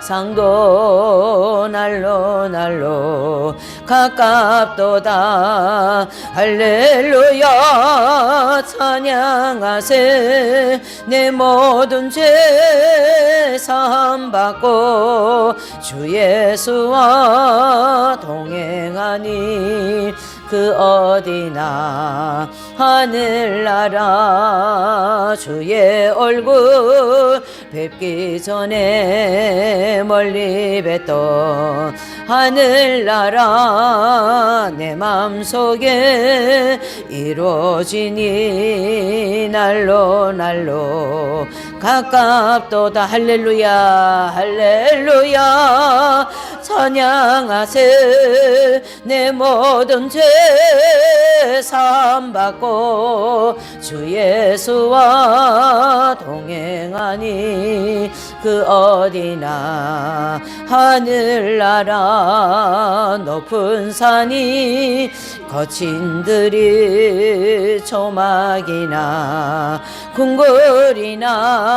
상도 날로 날로 가깝도다. 할렐루야 찬양하세. 내 모든 죄 사함받고 주 예수와 동행하니 그 어디나 하늘나라. 주의 얼굴 뵙기 전에 멀리 뵀던 하늘나라 내 맘속에 이루어지니 날로 날로 가깝도다. 할렐루야 할렐루야 찬양하세. 내 모든 죄 사함받고 주 예수와 동행하니 그 어디나 하늘나라. 높은 산이 거친 들이 조막이나 궁궐이나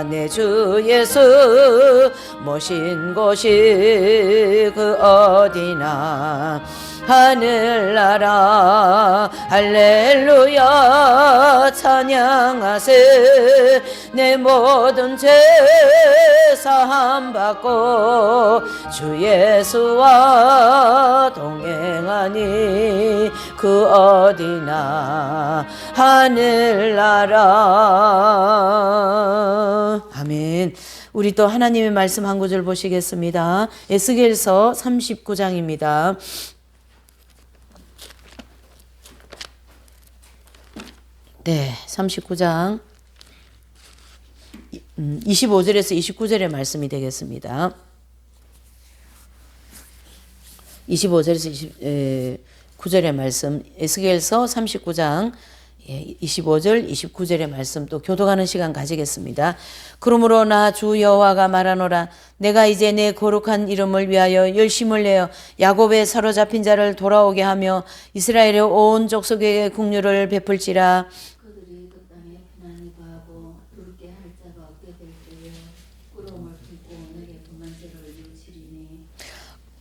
내 주 예수 모신 곳이 그 어디나 하늘나라. 할렐루야 찬양하세. 내 모든 죄 사함받고 주 예수와 동행하니 그 어디나 하늘나라. 아멘. 우리 또 하나님의 말씀 한 구절 보시겠습니다. 에스겔서 39장입니다. 네, 39장 25절에서 29절의 말씀이 되겠습니다. 25절에서 29절의 말씀, 에스겔서 39장 25절, 29절의 말씀 또 교독하는 시간 가지겠습니다. 그러므로 나 주 여호와가 말하노라. 내가 이제 내 거룩한 이름을 위하여 열심을 내어 야곱의 사로잡힌 자를 돌아오게 하며 이스라엘의 온 족속에게 긍휼을 베풀지라. 그들이 그 땅에 편안히 거하고 둘게 할 자가 없게 될 때에 꾸러움을 품고 내게 분만죄를 이치리니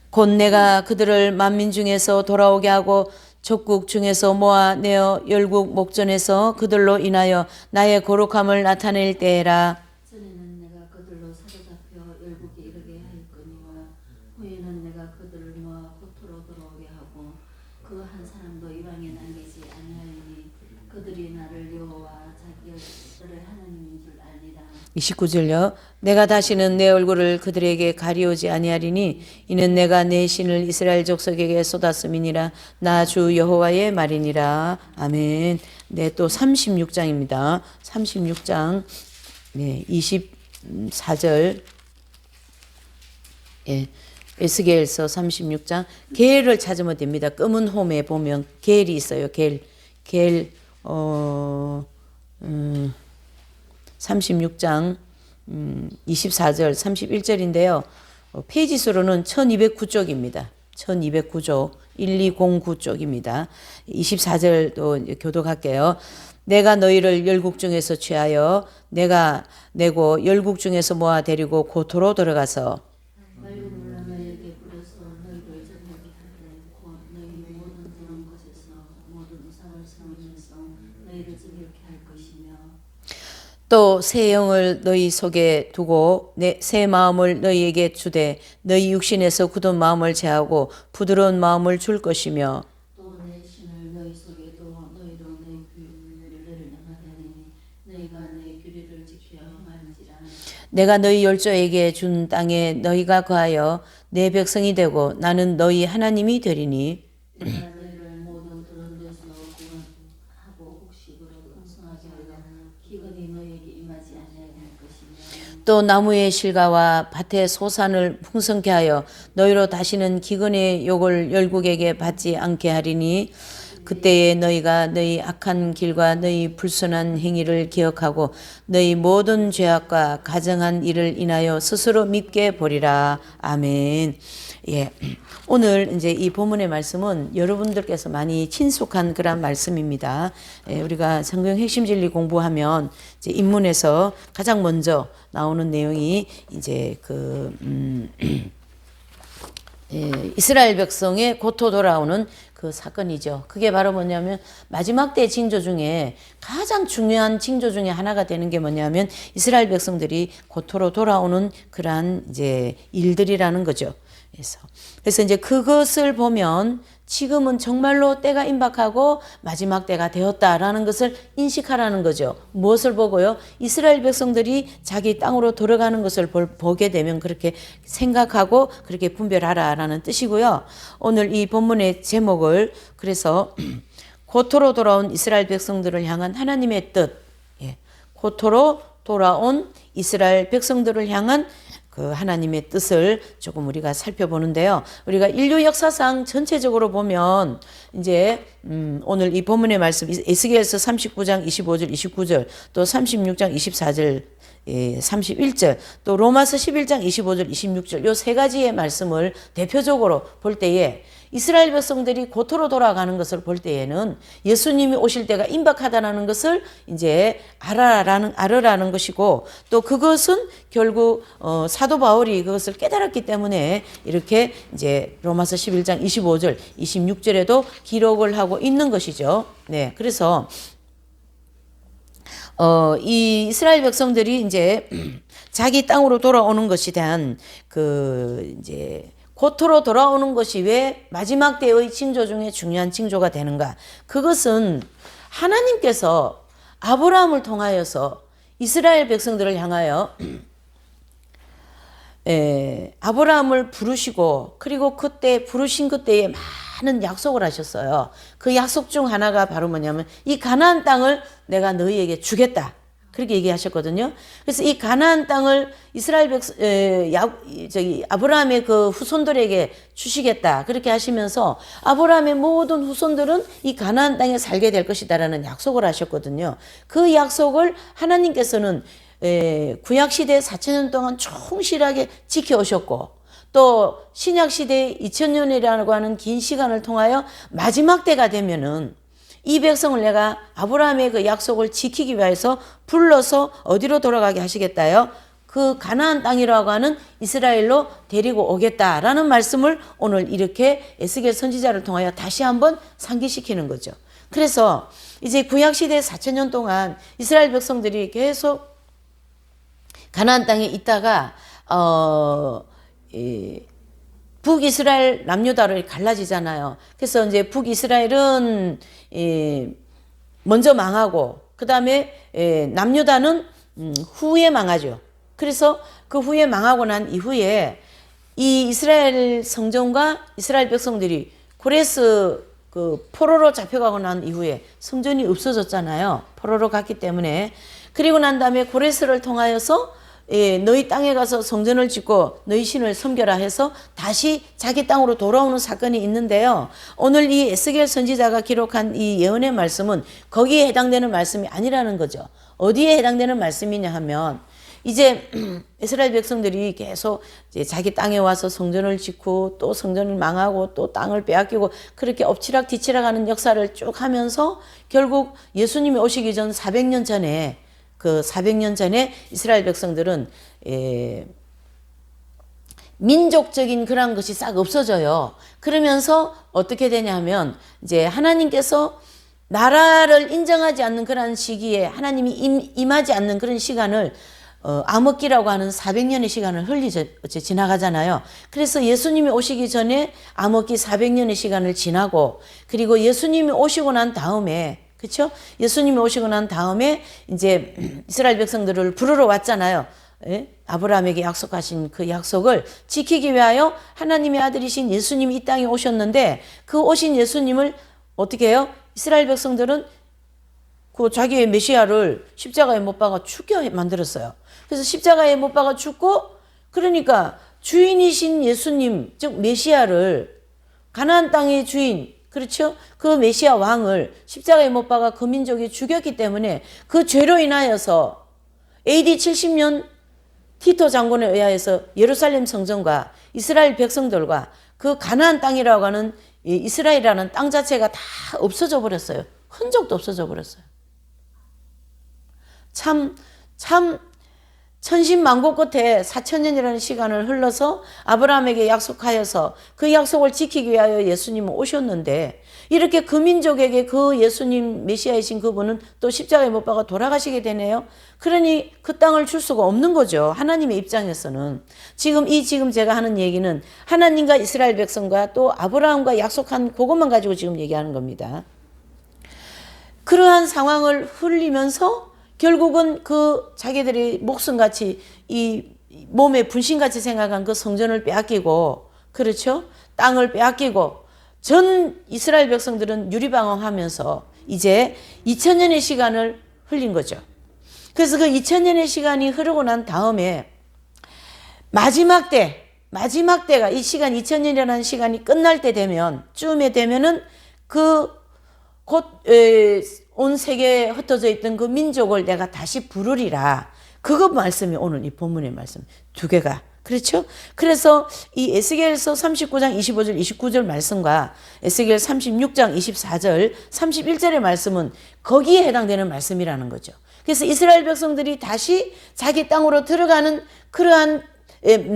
곧 내가 그들을 만민 중에서 돌아오게 하고 적국 중에서 모아내어 열국 목전에서 그들로 인하여 나의 거룩함을 나타낼 때라. 전에는 내가 그들로 사로잡혀 열국에 이르게 하였거니와 후에는 내가 그들을 모아 고토로 돌아오게 하고 그 한 사람도 이방에 남기지 아니하리니 그들이 나를 여호와 자기들의 하나님인 줄 알리라. 29절요. 내가 다시는 내 얼굴을 그들에게 가리우지 아니하리니 이는 내가 내 신을 이스라엘 족속에게 쏟았음이니라. 나 주 여호와의 말이니라. 아멘. 네, 또 36장입니다. 36장 24절. 에스겔서 36장. 게엘을 찾으면 됩니다. 검은 홈에 보면 게엘이 있어요. 게엘 36장 24절 31절인데요. 페이지 수로는 1209쪽입니다. 1209쪽 1209쪽입니다. 24절도 교독할게요. 내가 너희를 열국 중에서 취하여 내가 내고 열국 중에서 모아 데리고 고토로 들어가서 말고 놀라 너희에게 부려서 너희를 전하게 하되 곧 너희 모든 그런 것에서 모든 우상을 섬기면서 너희를 정결케 할 것이며 또 새 영을 너희 속에 두고 새 마음을 너희에게 주되 너희 육신에서 굳은 마음을 제하고 부드러운 마음을 줄 것이며 또 내 신을 너희 속에 두어 너희로 내 규례를 명하되니 너희가 내 규례를 지키려 행할지라. 내가 너희 열조에게 준 땅에 너희가 거하여 내 백성이 되고 나는 너희 하나님이 되리니 내가 너희를 모든 그런 데서 구원하고 곡식으로 풍성하게 하여 기근이 너희에게 임하지 아니하게 할 것이며 또 나무의 실과와 밭의 소산을 풍성케 하여 너희로 다시는 기근의 욕을 열국에게 받지 않게 하리니 그때에 너희가 너희 악한 길과 너희 불순한 행위를 기억하고 너희 모든 죄악과 가정한 일을 인하여 스스로 밉게 보리라. 아멘. 예. 오늘 이제 이 본문의 말씀은 여러분들께서 많이 친숙한 그런 말씀입니다. 예, 우리가 성경 핵심 진리 공부하면 이제 입문에서 가장 먼저 나오는 내용이 이제 예, 이스라엘 백성의 고토 돌아오는 그 사건이죠. 그게 바로 뭐냐면 마지막 때 징조 중에 가장 중요한 징조 중에 하나가 되는 게 뭐냐면 이스라엘 백성들이 고토로 돌아오는 그러한 이제 일들이라는 거죠. 그래서 이제 그것을 보면 지금은 정말로 때가 임박하고 마지막 때가 되었다라는 것을 인식하라는 거죠. 무엇을 보고요? 이스라엘 백성들이 자기 땅으로 돌아가는 것을 보게 되면 그렇게 생각하고 그렇게 분별하라라는 뜻이고요. 오늘 이 본문의 제목을 그래서 고토로 돌아온 이스라엘 백성들을 향한 하나님의 뜻, 고토로 돌아온 이스라엘 백성들을 향한 그 하나님의 뜻을 조금 우리가 살펴보는데요. 우리가 인류 역사상 전체적으로 보면 이제 오늘 이 본문의 말씀 에스겔서 39장 25절 29절 또 36장 24절 31절 또 로마서 11장 25절 26절 요 세 가지의 말씀을 대표적으로 볼 때에 이스라엘 백성들이 고토로 돌아가는 것을 볼 때에는 예수님이 오실 때가 임박하다는 것을 이제 알으라는 것이고 또 그것은 결국 사도 바울이 그것을 깨달았기 때문에 이렇게 이제 로마서 11장 25절 26절에도 기록을 하고 있는 것이죠. 네, 그래서 이 이스라엘 백성들이 이제 자기 땅으로 돌아오는 것에 대한 그 이제 고토로 돌아오는 것이 왜 마지막 때의 징조 중에 중요한 징조가 되는가? 그것은 하나님께서 아브라함을 통하여서 이스라엘 백성들을 향하여 아브라함을 부르시고 그리고 그때 부르신 그때에 많은 약속을 하셨어요. 그 약속 중 하나가 바로 뭐냐면 이 가나안 땅을 내가 너희에게 주겠다. 그렇게 얘기하셨거든요. 그래서 이 가나안 땅을 이스라엘 아브라함의 그 후손들에게 주시겠다. 그렇게 하시면서 아브라함의 모든 후손들은 이 가나안 땅에 살게 될 것이다라는 약속을 하셨거든요. 그 약속을 하나님께서는 구약시대 4,000년 동안 충실하게 지켜오셨고 또 신약시대 2000년이라고 하는 긴 시간을 통하여 마지막 때가 되면은 이 백성을 내가 아브라함의 그 약속을 지키기 위해서 불러서 어디로 돌아가게 하시겠다요? 그 가나안 땅이라고 하는 이스라엘로 데리고 오겠다라는 말씀을 오늘 이렇게 에스겔 선지자를 통하여 다시 한번 상기시키는 거죠. 그래서 이제 구약시대 4,000년 동안 이스라엘 백성들이 계속 가나안 땅에 있다가 북이스라엘 남유다로 갈라지잖아요. 그래서 이제 북이스라엘은 먼저 망하고 그 다음에 남유다는 후에 망하죠. 그래서 그 후에 망하고 난 이후에 이 이스라엘 성전과 이스라엘 백성들이 고레스 그 포로로 잡혀가고 난 이후에 성전이 없어졌잖아요. 포로로 갔기 때문에. 그리고 난 다음에 고레스를 통하여서 너희 땅에 가서 성전을 짓고 너희 신을 섬겨라 해서 다시 자기 땅으로 돌아오는 사건이 있는데요. 오늘 이 에스겔 선지자가 기록한 이 예언의 말씀은 거기에 해당되는 말씀이 아니라는 거죠. 어디에 해당되는 말씀이냐 하면 이제 이스라엘 백성들이 계속 이제 자기 땅에 와서 성전을 짓고 또 성전을 망하고 또 땅을 빼앗기고 그렇게 엎치락 뒤치락 하는 역사를 쭉 하면서 결국 예수님이 오시기 전 400년 전에 그 400년 전에 이스라엘 백성들은 민족적인 그런 것이 싹 없어져요. 그러면서 어떻게 되냐 하면 이제 하나님께서 나라를 인정하지 않는 그런 시기에 하나님이 임하지 않는 그런 시간을 암흑기라고 하는 400년의 시간을 지나가잖아요. 그래서 예수님이 오시기 전에 암흑기 400년의 시간을 지나고 그리고 예수님이 오시고 난 다음에 그렇죠? 예수님이 오시고 난 다음에 이제 이스라엘 백성들을 부르러 왔잖아요. 아브라함에게 약속하신 그 약속을 지키기 위하여 하나님의 아들이신 예수님이 이 땅에 오셨는데 그 오신 예수님을 어떻게 해요? 이스라엘 백성들은 그 자기의 메시아를 십자가에 못 박아 죽게 만들었어요. 그래서 십자가에 못 박아 죽고 그러니까 주인이신 예수님 즉 메시아를 가나안 땅의 주인 그렇죠? 그 메시아 왕을 십자가에 못 박아 그 민족이 죽였기 때문에 그 죄로 인하여서 AD 70년 티토 장군에 의하여서 예루살렘 성전과 이스라엘 백성들과 그 가나안 땅이라고 하는 이 이스라엘이라는 땅 자체가 다 없어져 버렸어요. 흔적도 없어져 버렸어요. 참 천신만고 끝에 4,000년이라는 시간을 흘러서 아브라함에게 약속하여서 그 약속을 지키기 위하여 예수님은 오셨는데, 이렇게 그 민족에게 그 예수님 메시아이신 그분은 또 십자가에 못 박아 돌아가시게 되네요. 그러니 그 땅을 줄 수가 없는 거죠. 하나님의 입장에서는. 지금 제가 하는 얘기는 하나님과 이스라엘 백성과 또 아브라함과 약속한 그것만 가지고 지금 얘기하는 겁니다. 그러한 상황을 흘리면서 결국은 그 자기들이 목숨같이 이 몸에 분신같이 생각한 그 성전을 빼앗기고, 그렇죠? 땅을 빼앗기고, 전 이스라엘 백성들은 유리방황하면서 이제 2000년의 시간을 흘린 거죠. 그래서 그 2000년의 시간이 흐르고 난 다음에 마지막 때가 이 시간 2000년이라는 시간이 끝날 때 되면, 쯤에 되면은 곧 온 세계에 흩어져 있던 그 민족을 내가 다시 부르리라. 그것 말씀이 오늘 이 본문의 말씀 두 개가, 그렇죠? 그래서 이 에스겔서 39장 25절 29절 말씀과 에스겔 36장 24절 31절의 말씀은 거기에 해당되는 말씀이라는 거죠. 그래서 이스라엘 백성들이 다시 자기 땅으로 들어가는 그러한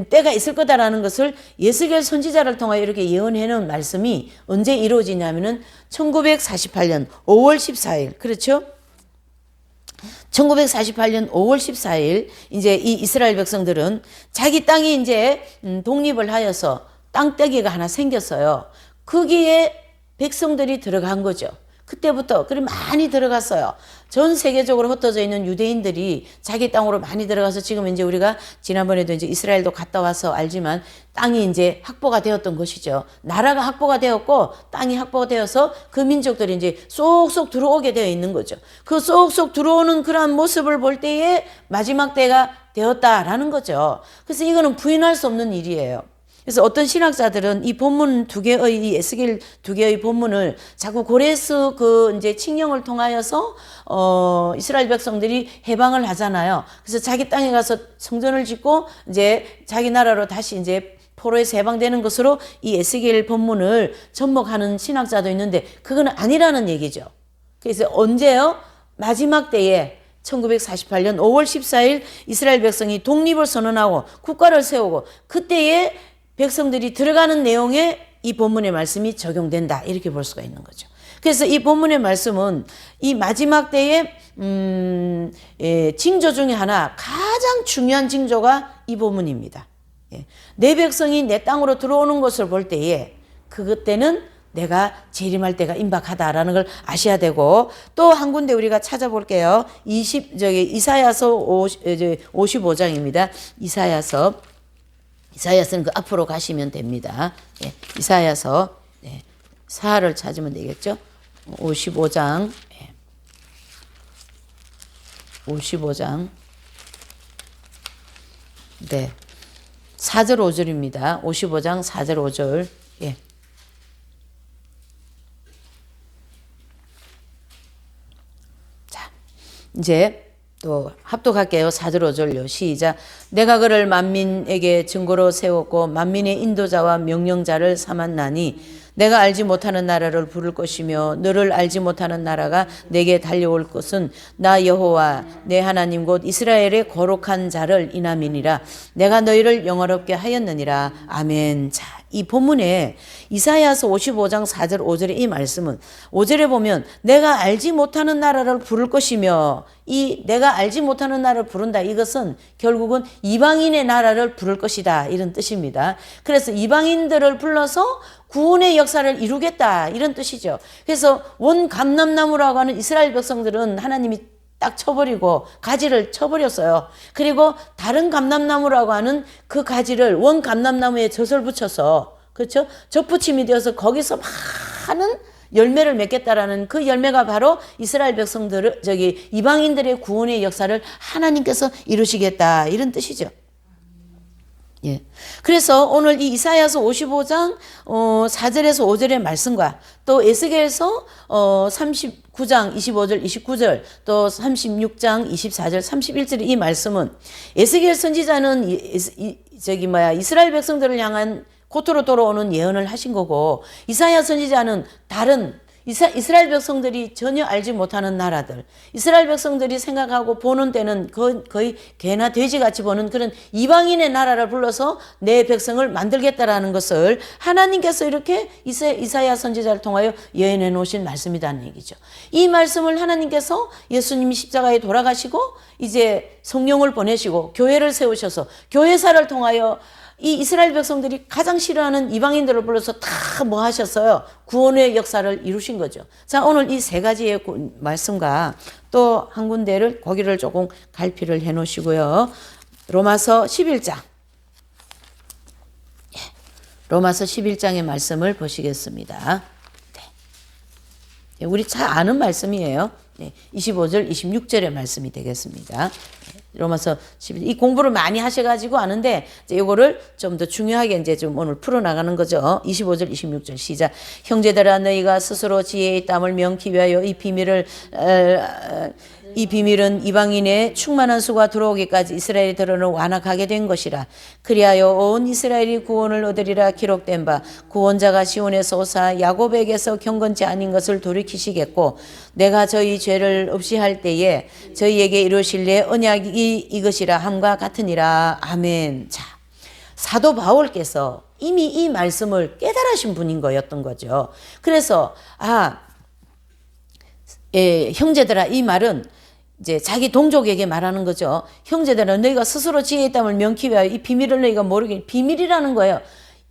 때가 있을 거다라는 것을 에스겔 선지자를 통하여 이렇게 예언해 놓은 말씀이 언제 이루어지냐면은 1948년 5월 14일, 그렇죠? 1948년 5월 14일 이제 이 이스라엘 백성들은 자기 땅이 이제 독립을 하여서 땅떼기가 하나 생겼어요. 거기에 백성들이 들어간 거죠. 그때부터 그리 많이 들어갔어요. 전 세계적으로 흩어져 있는 유대인들이 자기 땅으로 많이 들어가서 지금 이제 우리가 지난번에도 이제 이스라엘도 갔다 와서 알지만 땅이 이제 확보가 되었던 것이죠. 나라가 확보가 되었고 땅이 확보가 되어서 그 민족들이 이제 쏙쏙 들어오게 되어 있는 거죠. 그 쏙쏙 들어오는 그러한 모습을 볼 때에 마지막 때가 되었다라는 거죠. 그래서 이거는 부인할 수 없는 일이에요. 그래서 어떤 신학자들은 이 본문 두 개의 이 에스겔 두 개의 본문을 자꾸 고레스 그 이제 칙령을 통하여서 이스라엘 백성들이 해방을 하잖아요. 그래서 자기 땅에 가서 성전을 짓고 이제 자기 나라로 다시 이제 포로에서 해방되는 것으로 이 에스겔 본문을 접목하는 신학자도 있는데 그거는 아니라는 얘기죠. 그래서 언제요? 마지막 때에 1948년 5월 14일 이스라엘 백성이 독립을 선언하고 국가를 세우고 그때에 백성들이 들어가는 내용에 이 본문의 말씀이 적용된다. 이렇게 볼 수가 있는 거죠. 그래서 이 본문의 말씀은 이 마지막 때의 징조 중에 하나, 가장 중요한 징조가 이 본문입니다. 내 백성이 내 땅으로 들어오는 것을 볼 때에 그때는 내가 재림할 때가 임박하다라는 걸 아셔야 되고, 또 한 군데 우리가 찾아볼게요. 이사야서 55장입니다. 이사야서는 그 앞으로 가시면 됩니다. 이사야서 4를 찾으면 되겠죠. 55장 55장 4절 5절입니다. 55장 4절 5절. 자, 이제 또 합독할게요. 4절 5절요. 시작. 내가 그를 만민에게 증거로 세웠고 만민의 인도자와 명령자를 삼았나니 내가 알지 못하는 나라를 부를 것이며 너를 알지 못하는 나라가 내게 달려올 것은 나 여호와 내 하나님 곧 이스라엘의 거룩한 자를 인함이니라. 내가 너희를 영화롭게 하였느니라. 아멘. 자, 이 본문에 이사야서 55장 4절 5절의 이 말씀은 5절에 보면 내가 알지 못하는 나라를 부를 것이며, 이 내가 알지 못하는 나라를 부른다, 이것은 결국은 이방인의 나라를 부를 것이다, 이런 뜻입니다. 그래서 이방인들을 불러서 구원의 역사를 이루겠다, 이런 뜻이죠. 그래서 원 감람나무라고 하는 이스라엘 백성들은 하나님이 딱 쳐버리고 가지를 쳐버렸어요. 그리고 다른 감람나무라고 하는 그 가지를 원 감람나무에 젖을 붙여서, 그렇죠? 젖붙임이 되어서 거기서 많은 열매를 맺겠다라는 그 열매가 바로 이스라엘 백성들을 이방인들의 구원의 역사를 하나님께서 이루시겠다, 이런 뜻이죠. 예. 그래서 오늘 이 이사야서 55장 4절에서 5절의 말씀과 또 에스겔서 39장 25절 29절 또 36장 24절 31절의 이 말씀은 에스겔 선지자는 이스라엘 백성들을 향한 고토로 돌아오는 예언을 하신 거고 이사야 선지자는 다른 이스라엘 백성들이 전혀 알지 못하는 나라들, 이스라엘 백성들이 생각하고 보는 데는 거의 개나 돼지같이 보는 그런 이방인의 나라를 불러서 내 백성을 만들겠다라는 것을 하나님께서 이렇게 이사야 선지자를 통하여 예언해 놓으신 말씀이라는 얘기죠. 이 말씀을 하나님께서 예수님이 십자가에 돌아가시고 이제 성령을 보내시고 교회를 세우셔서 교회사를 통하여 이 이스라엘 백성들이 가장 싫어하는 이방인들을 불러서 다 뭐 하셨어요? 구원의 역사를 이루신 거죠. 자, 오늘 이 세 가지의 말씀과 또 한 군데를 거기를 조금 갈피를 해 놓으시고요. 로마서 11장. 로마서 11장의 말씀을 보시겠습니다. 네. 우리 잘 아는 말씀이에요. 25절, 26절의 말씀이 되겠습니다. 로마서 11장. 이 공부를 많이 하셔가지고 아는데, 이거를 좀 더 중요하게 이제 좀 오늘 풀어나가는 거죠. 25절, 26절 시작. 형제들아, 너희가 스스로 지혜의 땀을 명키 위하여 이 비밀은 이방인의 충만한 수가 들어오기까지 이스라엘이 들어는 완악하게 된 것이라. 그리하여 온 이스라엘이 구원을 얻으리라 기록된 바 구원자가 시온에서 오사 야곱에게서 경건치 아닌 것을 돌이키시겠고 내가 저희 죄를 없이 할 때에 저희에게 이루실 내 언약이 이것이라 함과 같으니라. 아멘. 자, 사도 바울께서 이미 이 말씀을 깨달으신 분인 거였던 거죠. 그래서 형제들아, 이 말은 이제 자기 동족에게 말하는 거죠. 형제들아, 너희가 스스로 지혜의 땀을 명키 위하여 이 비밀을 너희가 모르게, 비밀이라는 거예요.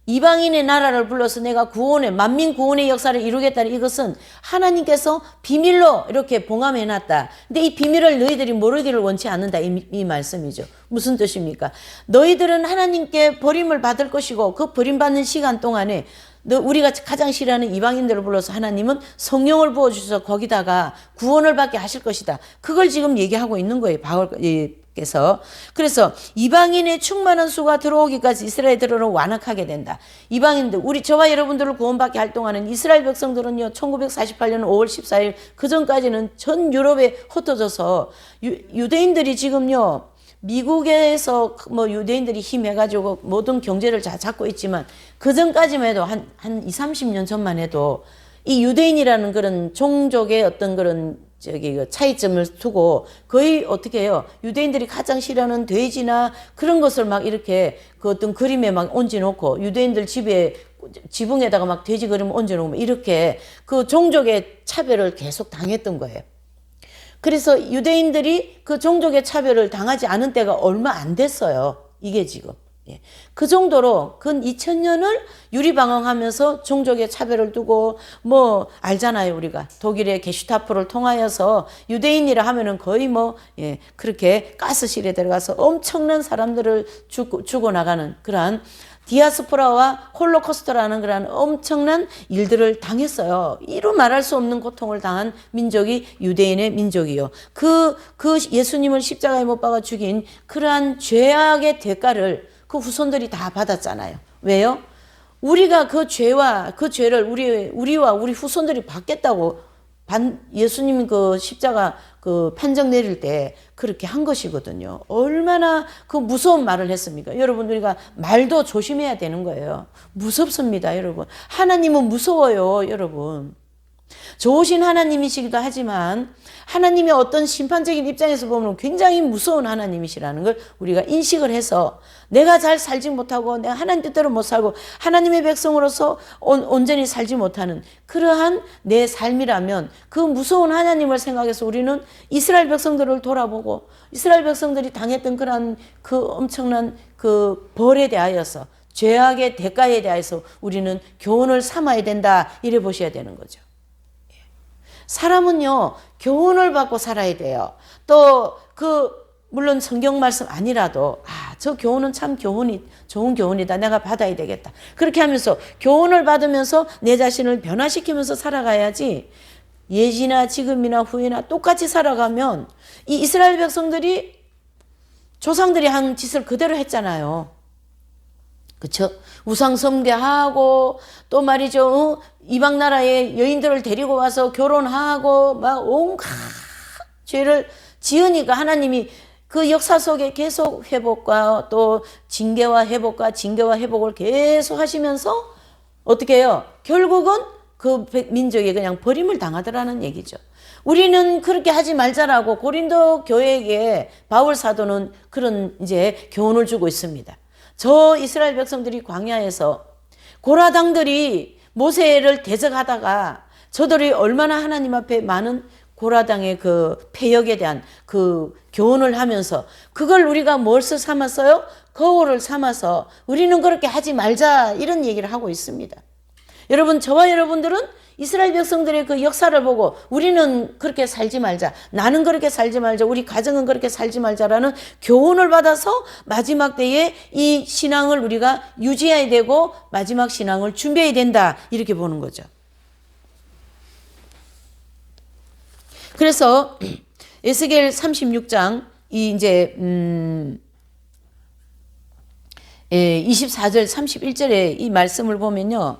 이방인의 나라를 불러서 내가 만민 구원의 역사를 이루겠다는 이것은 하나님께서 비밀로 이렇게 봉함해 놨다. 근데 이 비밀을 너희들이 모르기를 원치 않는다. 이 말씀이죠. 무슨 뜻입니까? 너희들은 하나님께 버림을 받을 것이고 그 버림받는 시간 동안에 우리가 가장 싫어하는 이방인들을 불러서 하나님은 성령을 부어주셔서 거기다가 구원을 받게 하실 것이다. 그걸 지금 얘기하고 있는 거예요. 바울께서. 그래서 이방인의 충만한 수가 들어오기까지 이스라엘 들어는 완악하게 된다. 이방인들, 저와 여러분들을 구원받게 할 동안은 이스라엘 백성들은요, 1948년 5월 14일 그 전까지는 전 유럽에 흩어져서 유대인들이 지금요, 미국에서 유대인들이 힘해가지고 모든 경제를 다 잡고 있지만 그 전까지만 해도 한 20, 30년 전만 해도 이 유대인이라는 그런 종족의 어떤 그런 차이점을 두고 거의 어떻게 해요? 유대인들이 가장 싫어하는 돼지나 그런 것을 막 이렇게 그 어떤 그림에 막 얹어놓고 유대인들 지붕에다가 막 돼지 그림을 얹어놓고 이렇게 그 종족의 차별을 계속 당했던 거예요. 그래서 유대인들이 그 종족의 차별을 당하지 않은 때가 얼마 안 됐어요. 이게 지금. 그 정도로 근 2000년을 유리방황하면서 종족의 차별을 두고 알잖아요. 우리가 독일의 게슈타포를 통하여서 유대인이라 하면은 거의 그렇게 가스실에 들어가서 엄청난 사람들을 죽어나가는 그러한 디아스포라와 홀로코스트라는 그런 엄청난 일들을 당했어요. 이루 말할 수 없는 고통을 당한 민족이 유대인의 민족이요. 그 예수님을 십자가에 못 박아 죽인 그러한 죄악의 대가를 그 후손들이 다 받았잖아요. 왜요? 우리가 그 죄를 우리와 우리 후손들이 받겠다고 예수님 그 십자가 그 판정 내릴 때 그렇게 한 것이거든요. 얼마나 그 무서운 말을 했습니까? 여러분, 우리가 말도 조심해야 되는 거예요. 무섭습니다, 여러분. 하나님은 무서워요, 여러분. 좋으신 하나님이시기도 하지만 하나님의 어떤 심판적인 입장에서 보면 굉장히 무서운 하나님이시라는 걸 우리가 인식을 해서 내가 잘 살지 못하고 내가 하나님 뜻대로 못 살고 하나님의 백성으로서 온전히 살지 못하는 그러한 내 삶이라면 그 무서운 하나님을 생각해서 우리는 이스라엘 백성들을 돌아보고 이스라엘 백성들이 당했던 그러한 그 엄청난 그 벌에 대하여서 죄악의 대가에 대해서 우리는 교훈을 삼아야 된다. 이래 보셔야 되는 거죠. 사람은요, 교훈을 받고 살아야 돼요. 또, 물론 성경 말씀 아니라도, 저 교훈은 참 좋은 교훈이다. 내가 받아야 되겠다. 그렇게 하면서 교훈을 받으면서 내 자신을 변화시키면서 살아가야지, 예지나 지금이나 후에나 똑같이 살아가면, 이 이스라엘 백성들이 조상들이 한 짓을 그대로 했잖아요. 그쵸? 우상 숭배하고 또 말이죠. 이방 나라의 여인들을 데리고 와서 결혼하고 막 온갖 죄를 지으니까 하나님이 그 역사 속에 계속 회복과 또 징계와 회복을 계속 하시면서 어떻게 해요? 결국은 그 민족이 그냥 버림을 당하더라는 얘기죠. 우리는 그렇게 하지 말자라고 고린도 교회에게 바울 사도는 그런 이제 교훈을 주고 있습니다. 저 이스라엘 백성들이 광야에서 고라당들이 모세를 대적하다가 저들이 얼마나 하나님 앞에 많은 고라당의 그 패역에 대한 그 교훈을 하면서 그걸 우리가 뭘서 삼았어요? 거울을 삼아서 우리는 그렇게 하지 말자 이런 얘기를 하고 있습니다. 여러분, 저와 여러분들은 이스라엘 백성들의 그 역사를 보고 우리는 그렇게 살지 말자, 나는 그렇게 살지 말자, 우리 가정은 그렇게 살지 말자라는 교훈을 받아서 마지막 때에 이 신앙을 우리가 유지해야 되고 마지막 신앙을 준비해야 된다 이렇게 보는 거죠. 그래서 에스겔 36장 이제 24절 31절에 이 말씀을 보면요.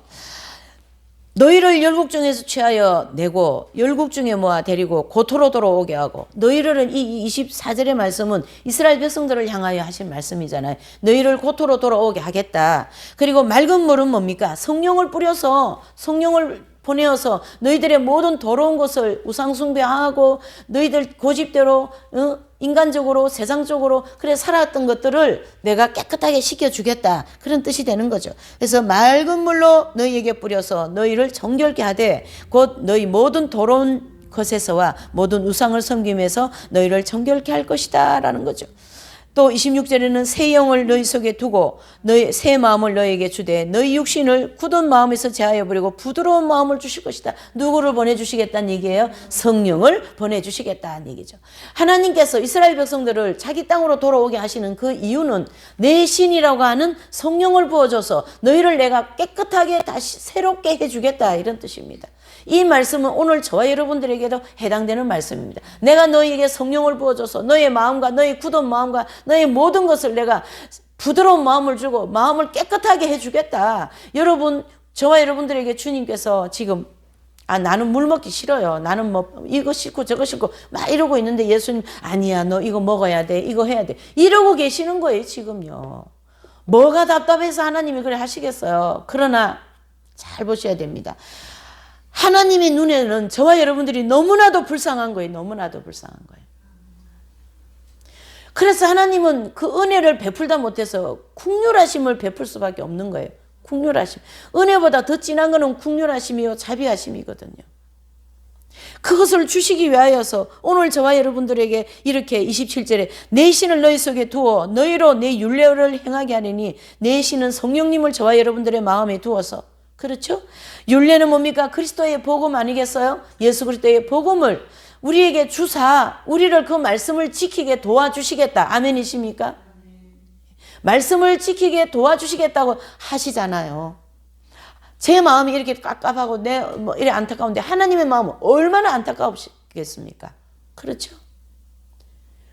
너희를 열국 중에서 취하여 내고 열국 중에 모아 데리고 고토로 돌아오게 하고 너희를 이 24절의 말씀은 이스라엘 백성들을 향하여 하신 말씀이잖아요. 너희를 고토로 돌아오게 하겠다. 그리고 맑은 물은 뭡니까? 성령을 뿌려서 성령을 보내어서 너희들의 모든 더러운 것을 우상 숭배하고 너희들 고집대로 인간적으로 세상적으로 그래 살았던 것들을 내가 깨끗하게 씻겨주겠다 그런 뜻이 되는 거죠. 그래서 맑은 물로 너희에게 뿌려서 너희를 정결케 하되 곧 너희 모든 더러운 것에서와 모든 우상을 섬김에서 너희를 정결케 할 것이다 라는 거죠. 또 26절에는 새 영을 너희 속에 두고 너희 새 마음을 너희에게 주되 너희 육신을 굳은 마음에서 제하여 버리고 부드러운 마음을 주실 것이다. 누구를 보내주시겠다는 얘기예요? 성령을 보내주시겠다는 얘기죠. 하나님께서 이스라엘 백성들을 자기 땅으로 돌아오게 하시는 그 이유는 내 신이라고 하는 성령을 부어줘서 너희를 내가 깨끗하게 다시 새롭게 해주겠다 이런 뜻입니다. 이 말씀은 오늘 저와 여러분들에게도 해당되는 말씀입니다. 내가 너희에게 성령을 부어줘서 너의 마음과 너의 굳은 마음과 너의 모든 것을 내가 부드러운 마음을 주고 마음을 깨끗하게 해주겠다. 여러분, 저와 여러분들에게 주님께서 지금 나는 물 먹기 싫어요. 나는 뭐 이거 싫고 저거 싫고 막 이러고 있는데 예수님 아니야 너 이거 먹어야 돼 이거 해야 돼 이러고 계시는 거예요 지금요. 뭐가 답답해서 하나님이 그래 하시겠어요. 그러나 잘 보셔야 됩니다. 하나님의 눈에는 저와 여러분들이 너무나도 불쌍한 거예요. 너무나도 불쌍한 거예요. 그래서 하나님은 그 은혜를 베풀다 못해서 긍휼하심을 베풀 수밖에 없는 거예요. 긍휼하심. 은혜보다 더 진한 거는 긍휼하심이요 자비하심이거든요. 그것을 주시기 위하여서 오늘 저와 여러분들에게 이렇게 27절에 내 신을 너희 속에 두어 너희로 내 율례를 행하게 하리니 내 신은 성령님을 저와 여러분들의 마음에 두어서 그렇죠? 율례는 뭡니까? 그리스도의 복음 아니겠어요? 예수 그리스도의 복음을 우리에게 주사 우리를 그 말씀을 지키게 도와주시겠다. 아멘이십니까? 말씀을 지키게 도와주시겠다고 하시잖아요. 제 마음이 이렇게 깝깝하고 내 뭐 이래 안타까운데 하나님의 마음은 얼마나 안타까우시겠습니까? 그렇죠?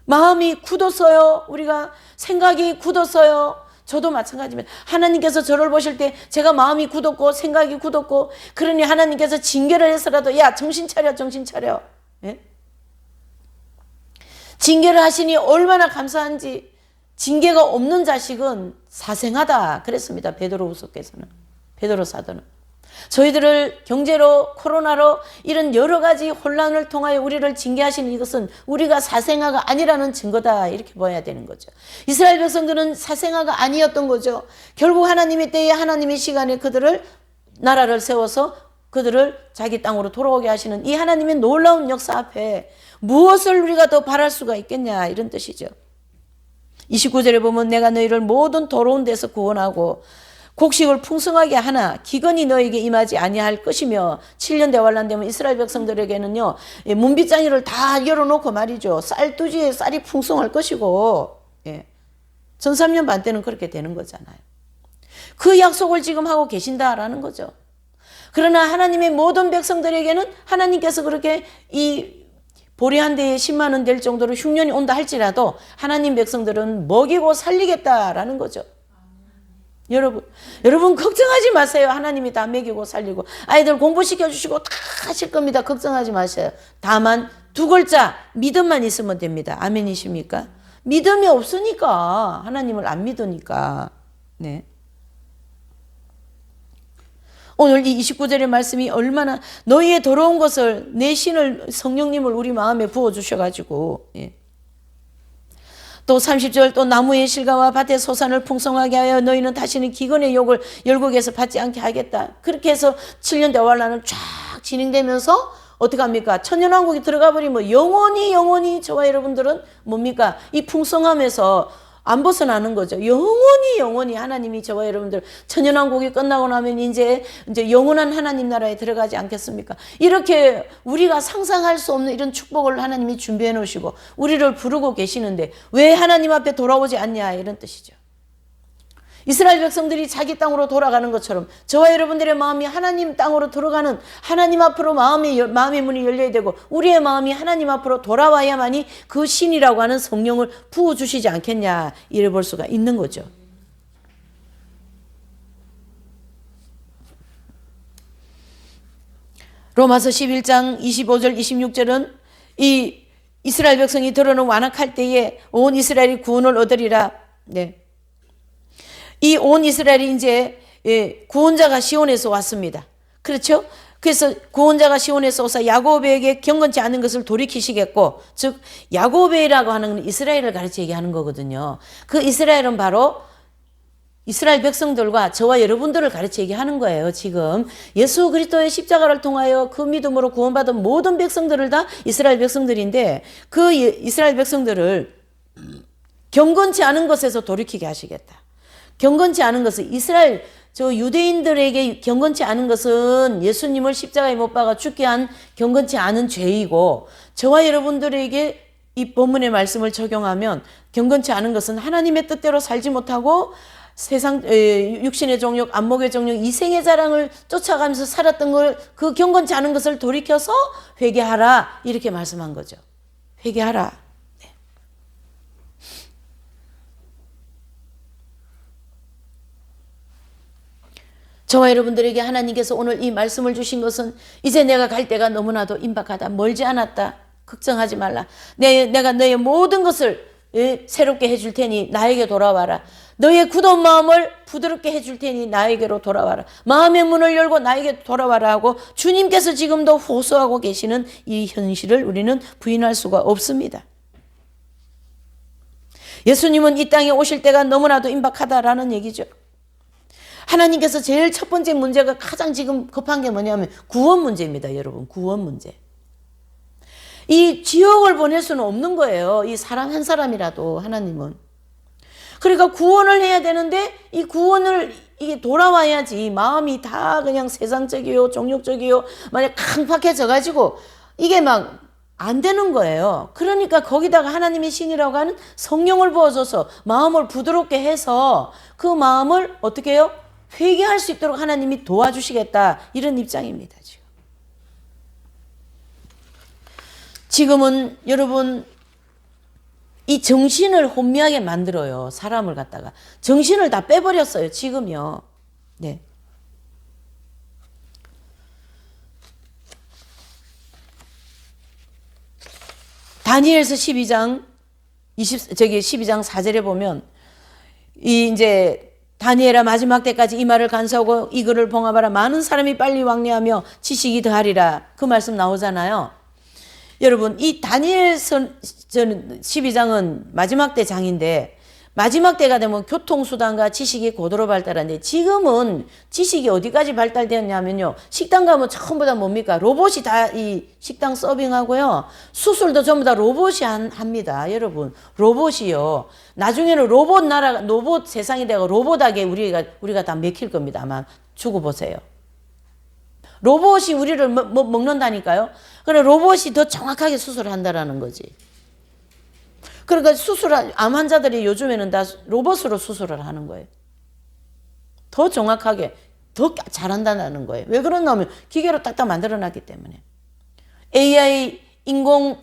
마음이 굳었어요. 우리가 생각이 굳었어요. 저도 마찬가지입니다. 하나님께서 저를 보실 때 제가 마음이 굳었고 생각이 굳었고 그러니 하나님께서 징계를 해서라도 야 정신 차려 정신 차려. 예? 징계를 하시니 얼마나 감사한지. 징계가 없는 자식은 사생하다 그랬습니다. 베드로후서께서는. 베드로 사도는. 저희들을 경제로 코로나로 이런 여러 가지 혼란을 통하여 우리를 징계하시는 이것은 우리가 사생아가 아니라는 증거다 이렇게 봐야 되는 거죠. 이스라엘 백성들은 사생아가 아니었던 거죠. 결국 하나님의 때에 하나님의 시간에 그들을 나라를 세워서 그들을 자기 땅으로 돌아오게 하시는 이 하나님의 놀라운 역사 앞에 무엇을 우리가 더 바랄 수가 있겠냐 이런 뜻이죠. 29절에 보면 내가 너희를 모든 더러운 데서 구원하고 곡식을 풍성하게 하나 기근이 너에게 임하지 아니할 것이며 7년 대환란 되면 이스라엘 백성들에게는요 문빗장이를 다 열어놓고 말이죠 쌀두지에 쌀이 풍성할 것이고 전삼년 반 때는 그렇게 되는 거잖아요. 그 약속을 지금 하고 계신다라는 거죠. 그러나 하나님의 모든 백성들에게는 하나님께서 그렇게 이 보리 한 대에 10만 원 될 정도로 흉년이 온다 할지라도 하나님 백성들은 먹이고 살리겠다라는 거죠. 여러분 걱정하지 마세요. 하나님이 다 먹이고 살리고 아이들 공부시켜주시고 다 하실 겁니다. 걱정하지 마세요. 다만 두 글자 믿음만 있으면 됩니다. 아멘이십니까? 믿음이 없으니까, 하나님을 안 믿으니까. 네. 오늘 이 29절의 말씀이 얼마나 너희의 더러운 것을, 내 신을, 성령님을 우리 마음에 부어주셔가지고, 예. 또 30절, 또 나무의 실과와 밭의 소산을 풍성하게 하여 너희는 다시는 기근의 욕을 열국에서 받지 않게 하겠다. 그렇게 해서 7년 대환란은 쫙 진행되면서 어떻게 합니까? 천년왕국이 들어가 버리면 영원히 저와 여러분들은 뭡니까? 이 풍성함에서 안 벗어나는 거죠. 영원히 하나님이 저와 여러분들 천년왕국이 끝나고 나면 이제 영원한 하나님 나라에 들어가지 않겠습니까? 이렇게 우리가 상상할 수 없는 이런 축복을 하나님이 준비해 놓으시고 우리를 부르고 계시는데 왜 하나님 앞에 돌아오지 않냐, 이런 뜻이죠. 이스라엘 백성들이 자기 땅으로 돌아가는 것처럼 저와 여러분들의 마음이 하나님 땅으로 들어가는, 하나님 앞으로 마음의 문이 열려야 되고 우리의 마음이 하나님 앞으로 돌아와야만이 그 신이라고 하는 성령을 부어주시지 않겠냐, 이래 볼 수가 있는 거죠. 로마서 11장 25절 26절은 이 이스라엘 백성이 들어오는 완악할 때에 온 이스라엘이 구원을 얻으리라. 네. 이 온 이스라엘이 이제 구원자가 시온에서 왔습니다. 그렇죠? 그래서 구원자가 시온에서 오사 야곱에게 경건치 않은 것을 돌이키시겠고, 즉 야곱이라고 하는 건 이스라엘을 가르쳐 얘기하는 거거든요. 그 이스라엘은 바로 이스라엘 백성들과 저와 여러분들을 가르쳐 얘기하는 거예요. 지금 예수 그리스도의 십자가를 통하여 그 믿음으로 구원받은 모든 백성들을 다 이스라엘 백성들인데, 그 이스라엘 백성들을 경건치 않은 것에서 돌이키게 하시겠다. 경건치 않은 것은 이스라엘 유대인들에게 경건치 않은 것은 예수님을 십자가에 못 박아 죽게 한 경건치 않은 죄이고, 저와 여러분들에게 이 본문의 말씀을 적용하면 경건치 않은 것은 하나님의 뜻대로 살지 못하고 세상 육신의 정욕, 안목의 정욕, 이생의 자랑을 쫓아가면서 살았던 걸, 그 경건치 않은 것을 돌이켜서 회개하라, 이렇게 말씀한 거죠. 회개하라. 저와 여러분들에게 하나님께서 오늘 이 말씀을 주신 것은 이제 내가 갈 때가 너무나도 임박하다, 멀지 않았다, 걱정하지 말라, 내가 너의 모든 것을 새롭게 해줄 테니 나에게 돌아와라, 너의 굳은 마음을 부드럽게 해줄 테니 나에게로 돌아와라, 마음의 문을 열고 나에게 돌아와라 하고 주님께서 지금도 호소하고 계시는 이 현실을 우리는 부인할 수가 없습니다. 예수님은 이 땅에 오실 때가 너무나도 임박하다라는 얘기죠. 하나님께서 제일 첫 번째 문제가 가장 지금 급한 게 뭐냐면 구원 문제입니다. 여러분, 구원 문제. 이 지옥을 보낼 수는 없는 거예요. 이 사람 한 사람이라도 하나님은. 그러니까 구원을 해야 되는데 이 구원을 이게 돌아와야지, 마음이 다 그냥 세상적이요, 정욕적이요, 만약 강팍해져 가지고 이게 막 안 되는 거예요. 그러니까 거기다가 하나님의 신이라고 하는 성령을 부어줘서 마음을 부드럽게 해서 그 마음을 어떻게 해요? 회개할 수 있도록 하나님이 도와주시겠다, 이런 입장입니다. 지금은 여러분 이 정신을 혼미하게 만들어요. 사람을 갖다가 정신을 다 빼버렸어요. 지금요. 네. 다니엘서 12장 12장 4절에 보면 이제 다니엘아, 마지막 때까지 이 말을 간수하고 이 글을 봉합하라. 많은 사람이 빨리 왕래하며 지식이 더하리라. 그 말씀 나오잖아요. 여러분, 이 다니엘서 12장은 마지막 때 장인데, 마지막 때가 되면 교통수단과 지식이 고도로 발달하는데, 지금은 지식이 어디까지 발달되었냐면요, 식당 가면 전부 다 뭡니까? 로봇이 다 이 식당 서빙하고요, 수술도 전부 다 로봇이 합니다. 여러분, 로봇이요. 나중에는 로봇 세상이 되고 로봇하게 우리가 다 먹힐 겁니다. 아마 주고 보세요. 로봇이 우리를 먹는다니까요. 그래, 로봇이 더 정확하게 수술을 한다라는 거지. 그러니까 암 환자들이 요즘에는 다 로봇으로 수술을 하는 거예요. 더 정확하게, 더 잘한다는 거예요. 왜 그러냐면 기계로 딱딱 만들어 놨기 때문에. AI, 인공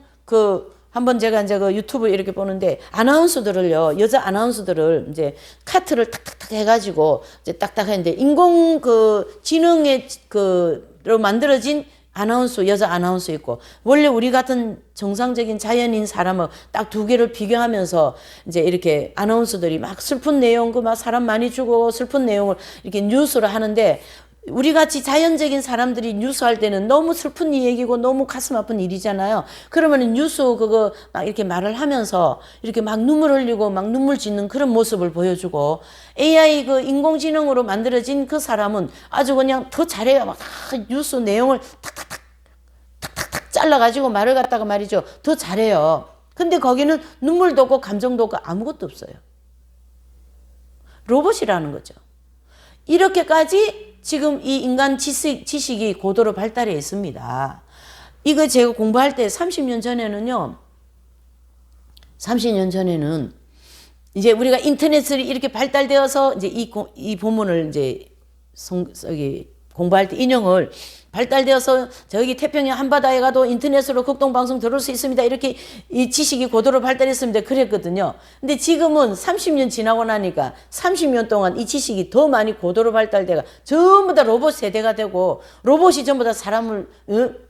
한번 제가 이제 그 유튜브 이렇게 보는데 아나운서들을요, 여자 아나운서들을 이제 카트를 탁탁탁 해가지고 이제 딱딱 했는데 인공 그 지능의 그로 만들어진 아나운서, 여자 아나운서 있고, 원래 우리 같은 정상적인 자연인 사람을 딱 두 개를 비교하면서 이제 이렇게 아나운서들이 막 슬픈 내용, 그 막 사람 많이 죽고 슬픈 내용을 이렇게 뉴스를 하는데, 우리 같이 자연적인 사람들이 뉴스 할 때는 너무 슬픈 얘기고 너무 가슴 아픈 일이잖아요. 그러면 뉴스 그거 막 이렇게 말을 하면서 이렇게 막 눈물 흘리고 막 눈물 짓는 그런 모습을 보여주고, AI 그 인공지능으로 만들어진 그 사람은 아주 그냥 더 잘해요. 막 뉴스 내용을 탁탁탁 잘라가지고 말을 갖다가 말이죠. 더 잘해요. 근데 거기는 눈물도 없고 감정도 없고 아무것도 없어요. 로봇이라는 거죠. 이렇게까지 지금 이 인간 지식이 고도로 발달해 있습니다. 이거 제가 공부할 때 30년 전에는요. 30년 전에는 이제 우리가 인터넷이 이렇게 발달되어서 이제 이 본문을 이제 공부할 때 인용을 발달되어서 저기 태평양 한바다에 가도 인터넷으로 극동방송 들을 수 있습니다. 이렇게 이 지식이 고도로 발달했습니다. 그랬거든요. 근데 지금은 30년 지나고 나니까 30년 동안 이 지식이 더 많이 고도로 발달돼가 전부 다 로봇 세대가 되고 로봇이 전부 다 사람을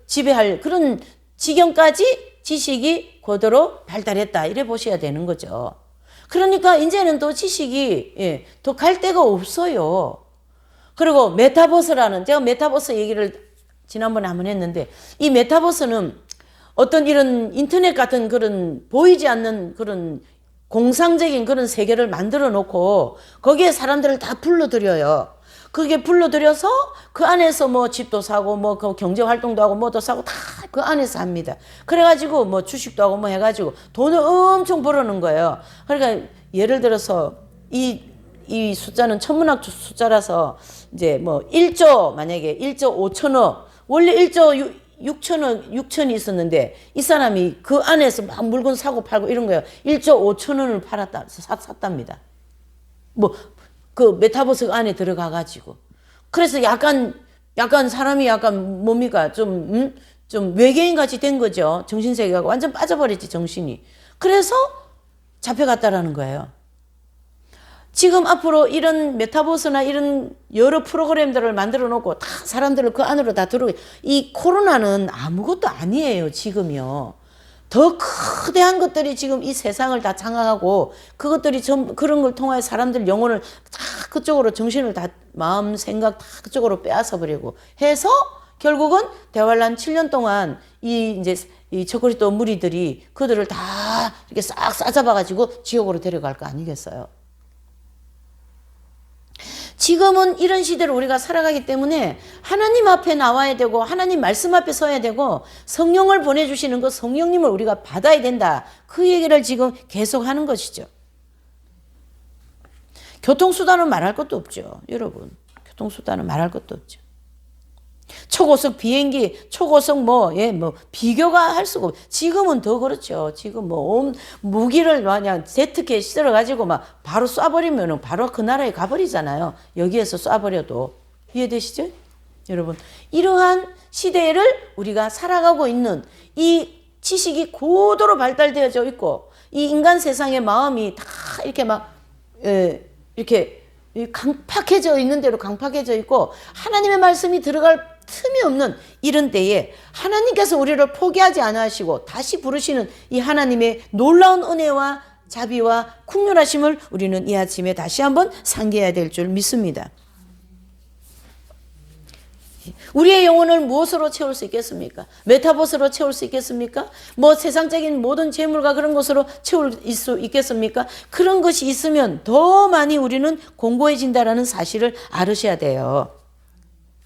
지배할 그런 지경까지 지식이 고도로 발달했다. 이래 보셔야 되는 거죠. 그러니까 이제는 또 지식이 더 갈 데가 없어요. 그리고 메타버스라는, 제가 메타버스 얘기를 지난번에 한번 했는데, 이 메타버스는 어떤 이런 인터넷 같은 그런 보이지 않는 그런 공상적인 그런 세계를 만들어 놓고 거기에 사람들을 다 불러들여요. 그게 불러들여서 그 안에서 뭐 집도 사고 뭐 그 경제 활동도 하고 뭐도 사고 다 그 안에서 합니다. 그래가지고 뭐 주식도 하고 뭐 해가지고 돈을 엄청 벌어놓은 거예요. 그러니까 예를 들어서 이 숫자는 천문학 숫자라서 이제 뭐 1조, 만약에 1조 5천억, 원래 1조 6천이 있었는데 이 사람이 그 안에서 막 물건 사고 팔고 이런 거예요. 1조 5천원을 샀답니다. 뭐 그 메타버스 안에 들어가 가지고. 그래서 약간 사람이 약간 뭡니까? 좀 외계인 같이 된 거죠. 정신세계가 완전 빠져버렸지, 정신이. 그래서 잡혀갔다라는 거예요. 지금 앞으로 이런 메타버스나 이런 여러 프로그램들을 만들어 놓고 다 사람들을 그 안으로 다 들어오게. 이 코로나는 아무것도 아니에요, 지금요. 더 거대한 것들이 지금 이 세상을 다 장악하고 그것들이 그런 걸 통하여 사람들 영혼을 다 그쪽으로 정신을 다 마음, 생각 다 그쪽으로 빼앗아 버리고 해서 결국은 대환란 7년 동안 이 저그리스도 무리들이 그들을 다 이렇게 싹 싸잡아 가지고 지옥으로 데려갈 거 아니겠어요? 지금은 이런 시대를 우리가 살아가기 때문에 하나님 앞에 나와야 되고 하나님 말씀 앞에 서야 되고 성령을 보내주시는 그 성령님을 우리가 받아야 된다. 그 얘기를 지금 계속 하는 것이죠. 교통수단은 말할 것도 없죠. 여러분. 교통수단은 말할 것도 없죠. 초고속 비행기, 초고속 비교가 할 수가 없어요. 지금은 더 그렇죠. 지금 무기를 그냥 제트기에 실어가지고 막 바로 쏴버리면 바로 그 나라에 가버리잖아요. 여기에서 쏴버려도. 이해되시죠? 여러분. 이러한 시대를 우리가 살아가고 있는 이 지식이 고도로 발달되어져 있고 이 인간 세상의 마음이 다 이렇게 이렇게 강팍해져 있는 대로 강팍해져 있고 하나님의 말씀이 들어갈 틈이 없는 이런 때에 하나님께서 우리를 포기하지 않으시고 다시 부르시는 이 하나님의 놀라운 은혜와 자비와 국률하심을 우리는 이 아침에 다시 한번 상기해야 될 줄 믿습니다. 우리의 영혼을 무엇으로 채울 수 있겠습니까? 메타버스로 채울 수 있겠습니까? 뭐 세상적인 모든 재물과 그런 것으로 채울 수 있겠습니까? 그런 것이 있으면 더 많이 우리는 공고해진다는 사실을 알으셔야 돼요.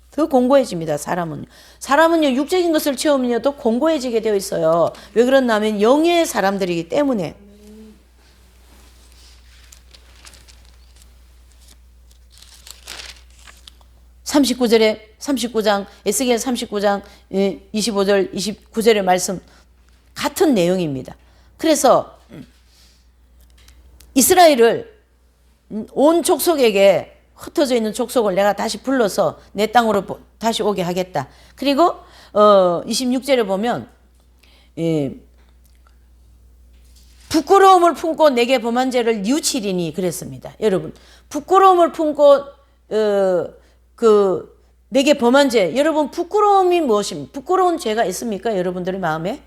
더 공고해집니다. 사람은요 육적인 것을 채우면 더 공고해지게 되어 있어요. 왜 그러냐면 영의 사람들이기 때문에. (39장) 에스겔 39장 25절 29절의 말씀 같은 내용입니다. 그래서 이스라엘을 온 족속에게 흩어져 있는 족속을 내가 다시 불러서 내 땅으로 다시 오게 하겠다. 그리고 26절에 보면 부끄러움을 품고 내게 범한 죄를 뉘우치리니 그랬습니다. 여러분, 부끄러움을 품고 내게 범한 죄, 여러분 부끄러움이 무엇입니까? 부끄러운 죄가 있습니까? 여러분들의 마음에?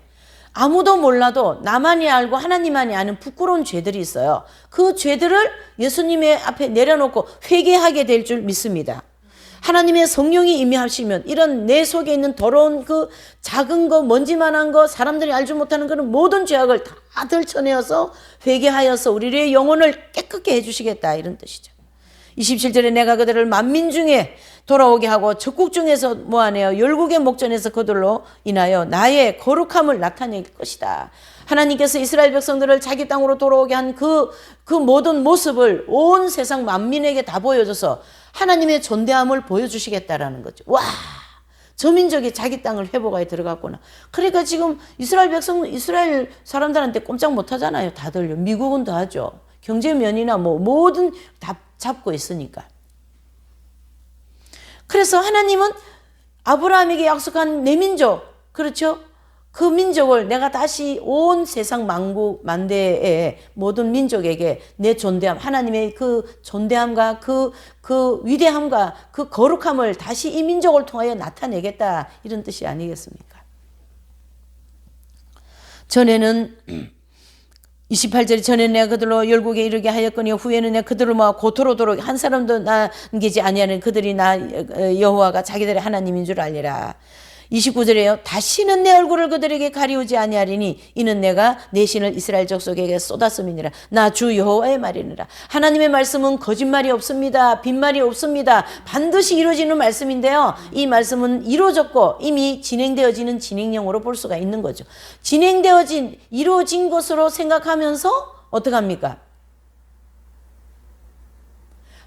아무도 몰라도 나만이 알고 하나님만이 아는 부끄러운 죄들이 있어요. 그 죄들을 예수님의 앞에 내려놓고 회개하게 될 줄 믿습니다. 하나님의 성령이 임하시면 이런 내 속에 있는 더러운 그 작은 거, 먼지만한 거, 사람들이 알지 못하는 그런 모든 죄악을 다 들춰내어서 회개하여서 우리의 영혼을 깨끗게 해주시겠다, 이런 뜻이죠. 27절에 내가 그들을 만민 중에 돌아오게 하고 적국 중에서 모아내어 열국의 목전에서 그들로 인하여 나의 거룩함을 나타낼 것이다. 하나님께서 이스라엘 백성들을 자기 땅으로 돌아오게 한 그 모든 모습을 온 세상 만민에게 다 보여줘서 하나님의 존대함을 보여주시겠다라는 거죠. 와, 저 민족이 자기 땅을 회복하여 들어갔구나. 그러니까 지금 이스라엘 사람들한테 꼼짝 못 하잖아요. 다들요. 미국은 더 하죠. 경제면이나 뭐 모든 다 잡고 있으니까. 그래서 하나님은 아브라함에게 약속한 내 민족, 그렇죠? 그 민족을 내가 다시 온 세상 만국 만대의 모든 민족에게 내 존대함, 하나님의 그 존대함과 그 위대함과 그 거룩함을 다시 이 민족을 통하여 나타내겠다, 이런 뜻이 아니겠습니까? 전에는 28절에 전에 내가 그들로 열국에 이르게 하였거니 후에는 내가 그들을 모아 고토로도록 한 사람도 남기지 아니하는 그들이 나 여호와가 자기들의 하나님인 줄 알리라. 29절에요. 다시는 내 얼굴을 그들에게 가리우지 아니하리니 이는 내가 내 신을 이스라엘 족속에게 쏟았음이니라. 나 주 여호와의 말이니라. 하나님의 말씀은 거짓말이 없습니다. 빈말이 없습니다. 반드시 이루어지는 말씀인데요. 이 말씀은 이루어졌고 이미 진행되어지는 진행형으로 볼 수가 있는 거죠. 이루어진 것으로 생각하면서 어떻게 합니까?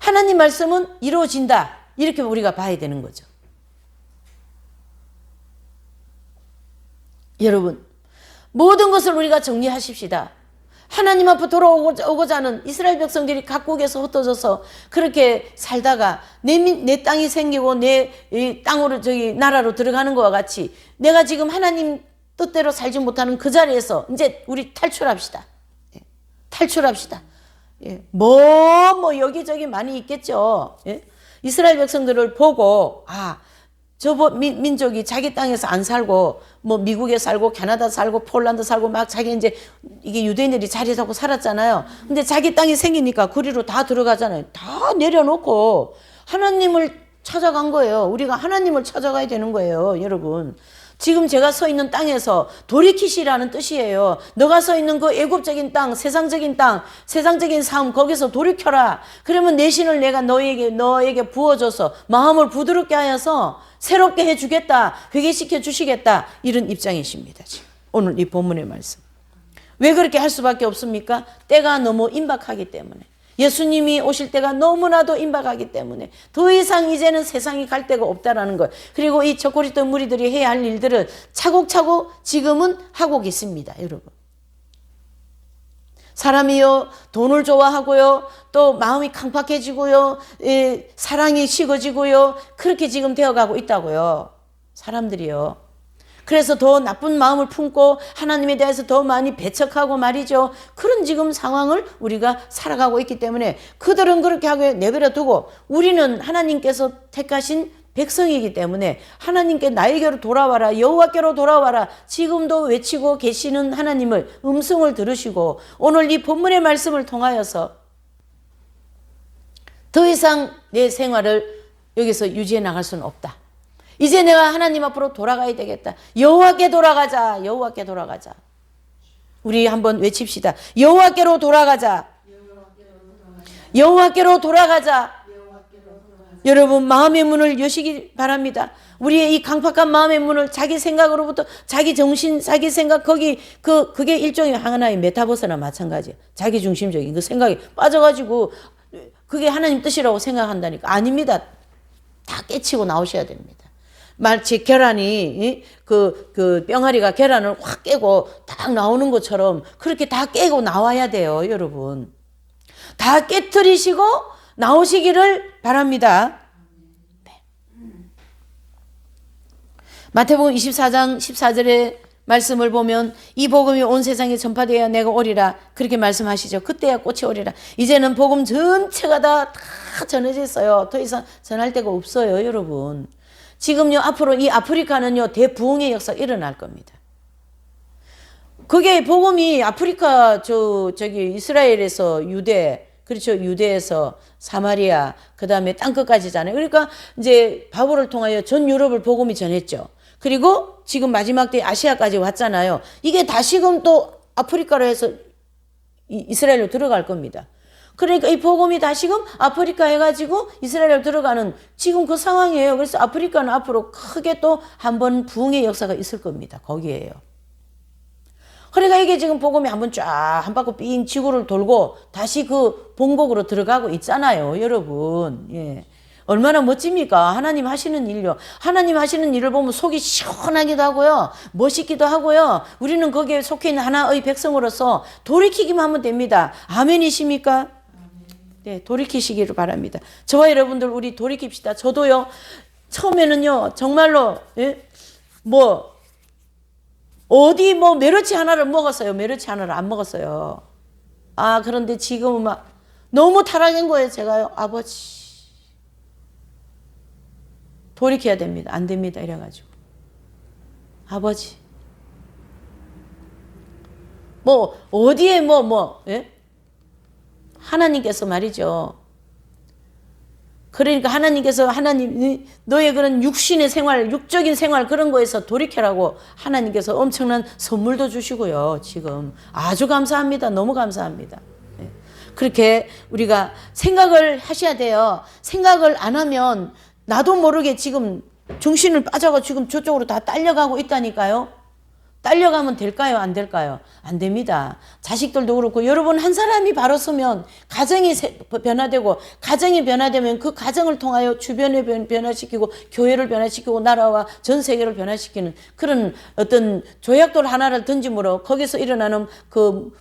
하나님 말씀은 이루어진다, 이렇게 우리가 봐야 되는 거죠. 여러분, 모든 것을 우리가 정리하십시다. 하나님 앞에 돌아오고자 하는 이스라엘 백성들이 각국에서 흩어져서 그렇게 살다가 내 땅이 생기고 내 땅으로 나라로 들어가는 것과 같이 내가 지금 하나님 뜻대로 살지 못하는 그 자리에서 이제 우리 탈출합시다. 탈출합시다. 뭐 여기저기 많이 있겠죠. 이스라엘 백성들을 보고 저 민족이 자기 땅에서 안 살고 뭐 미국에 살고 캐나다 살고 폴란드 살고 막 자기 이제 이게 유대인들이 자리 잡고 살았잖아요. 근데 자기 땅이 생기니까 그리로 다 들어가잖아요. 다 내려놓고 하나님을 찾아간 거예요. 우리가 하나님을 찾아가야 되는 거예요, 여러분. 지금 제가 서 있는 땅에서 돌이키시라는 뜻이에요. 너가 서 있는 그 애국적인 땅, 세상적인 땅, 세상적인 삶, 거기서 돌이켜라. 그러면 내 신을 내가 너에게 부어줘서 마음을 부드럽게 하여서 새롭게 해주겠다, 회개시켜 주시겠다, 이런 입장이십니다. 지금 오늘 이 본문의 말씀. 왜 그렇게 할 수밖에 없습니까? 때가 너무 임박하기 때문에. 예수님이 오실 때가 너무나도 임박하기 때문에 더 이상 이제는 세상이 갈 데가 없다라는 것. 그리고 이 저고리또 무리들이 해야 할 일들을 차곡차곡 지금은 하고 계십니다, 여러분. 사람이요, 돈을 좋아하고요, 또 마음이 강팍해지고요, 사랑이 식어지고요, 그렇게 지금 되어가고 있다고요, 사람들이요. 그래서 더 나쁜 마음을 품고 하나님에 대해서 더 많이 배척하고 말이죠. 그런 지금 상황을 우리가 살아가고 있기 때문에 그들은 그렇게 하고 내버려 두고 우리는 하나님께서 택하신 백성이기 때문에 하나님께 나에게로 돌아와라, 여호와께로 돌아와라, 지금도 외치고 계시는 하나님을 음성을 들으시고 오늘 이 본문의 말씀을 통하여서 더 이상 내 생활을 여기서 유지해 나갈 수는 없다. 이제 내가 하나님 앞으로 돌아가야 되겠다. 여호와께 돌아가자. 여호와께 돌아가자. 우리 한번 외칩시다. 여호와께로 돌아가자. 여호와께로 돌아가자. 여러분, 마음의 문을 여시기 바랍니다. 우리의 이 강팍한 마음의 문을 자기 생각으로부터 자기 정신, 자기 생각, 그게 일종의 하나의 메타버스나 마찬가지예요. 자기 중심적인 그 생각에 빠져가지고 그게 하나님 뜻이라고 생각한다니까. 아닙니다. 다 깨치고 나오셔야 됩니다. 마치 계란이 그 병아리가 계란을 확 깨고 딱 나오는 것처럼 그렇게 다 깨고 나와야 돼요, 여러분. 다 깨트리시고 나오시기를 바랍니다. 네. 마태복음 24장 14절에 말씀을 보면 이 복음이 온 세상에 전파되어야 내가 오리라 그렇게 말씀하시죠. 그때야 꽃이 오리라. 이제는 복음 전체가 다 전해져 있어요. 더 이상 전할 데가 없어요, 여러분. 지금요 앞으로 이 아프리카는요 대부흥의 역사가 일어날 겁니다. 그게 복음이 아프리카 저기 이스라엘에서 유대, 그렇죠, 유대에서 사마리아 그다음에 땅끝까지잖아요. 그러니까 이제 바울을 통하여 전 유럽을 복음이 전했죠. 그리고 지금 마지막 때 아시아까지 왔잖아요. 이게 다시금 또 아프리카로 해서 이스라엘로 들어갈 겁니다. 그러니까 이 복음이 다시금 아프리카 해가지고 이스라엘로 들어가는 지금 그 상황이에요. 그래서 아프리카는 앞으로 크게 또 한 번 부흥의 역사가 있을 겁니다. 거기에요. 그러니까 이게 지금 복음이 한번 쫙 한 바퀴 삥 지구를 돌고 다시 그 본국으로 들어가고 있잖아요, 여러분. 예. 얼마나 멋집니까? 하나님 하시는 일요. 하나님 하시는 일을 보면 속이 시원하기도 하고요. 멋있기도 하고요. 우리는 거기에 속해 있는 하나의 백성으로서 돌이키기만 하면 됩니다. 아멘이십니까? 네, 돌이키시기를 바랍니다. 저와 여러분들 우리 돌이킵시다. 저도요. 처음에는요. 정말로 어디 메르치 하나를 먹었어요. 메르치 하나를 안 먹었어요. 아, 그런데 지금은 막 너무 타락한 거예요. 제가요. 아버지. 돌이켜야 됩니다. 안 됩니다. 이래가지고. 아버지. 어디에 예? 하나님께서 말이죠. 그러니까 하나님, 너의 그런 육신의 생활, 육적인 생활 그런 거에서 돌이켜라고 하나님께서 엄청난 선물도 주시고요. 지금. 아주 감사합니다. 너무 감사합니다. 예. 그렇게 우리가 생각을 하셔야 돼요. 생각을 안 하면 나도 모르게 지금 정신을 빠져가 지금 저쪽으로 다 딸려가고 있다니까요. 딸려가면 될까요? 안 될까요? 안 됩니다. 자식들도 그렇고 여러분 한 사람이 바로 서면 가정이 변화되고 가정이 변화되면 그 가정을 통하여 주변을 변화시키고 교회를 변화시키고 나라와 전 세계를 변화시키는 그런 어떤 조약돌 하나를 던짐으로 거기서 일어나는 그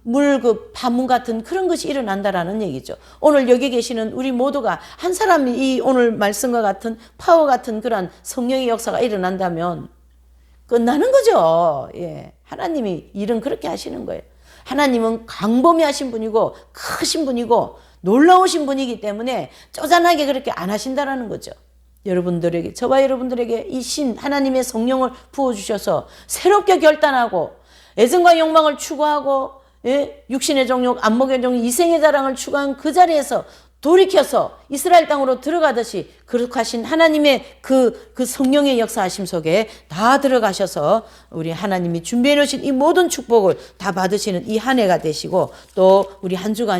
파문 같은 그런 것이 일어난다라는 얘기죠. 오늘 여기 계시는 우리 모두가 한 사람이 이 오늘 말씀과 같은 파워 같은 그런 성령의 역사가 일어난다면 끝나는 거죠. 예. 하나님이 일은 그렇게 하시는 거예요. 하나님은 광범위하신 분이고 크신 분이고 놀라우신 분이기 때문에 쪼잔하게 그렇게 안 하신다라는 거죠. 여러분들에게, 저와 여러분들에게 이 하나님의 성령을 부어주셔서 새롭게 결단하고 애정과 욕망을 추구하고 육신의 정욕, 안목의 정욕, 이생의 자랑을 추구한 그 자리에서 돌이켜서 이스라엘 땅으로 들어가듯이 거룩하신 하나님의 그 성령의 역사하심 속에 다 들어가셔서 우리 하나님이 준비해 놓으신 이 모든 축복을 다 받으시는 이 한 해가 되시고 또 우리 한 주간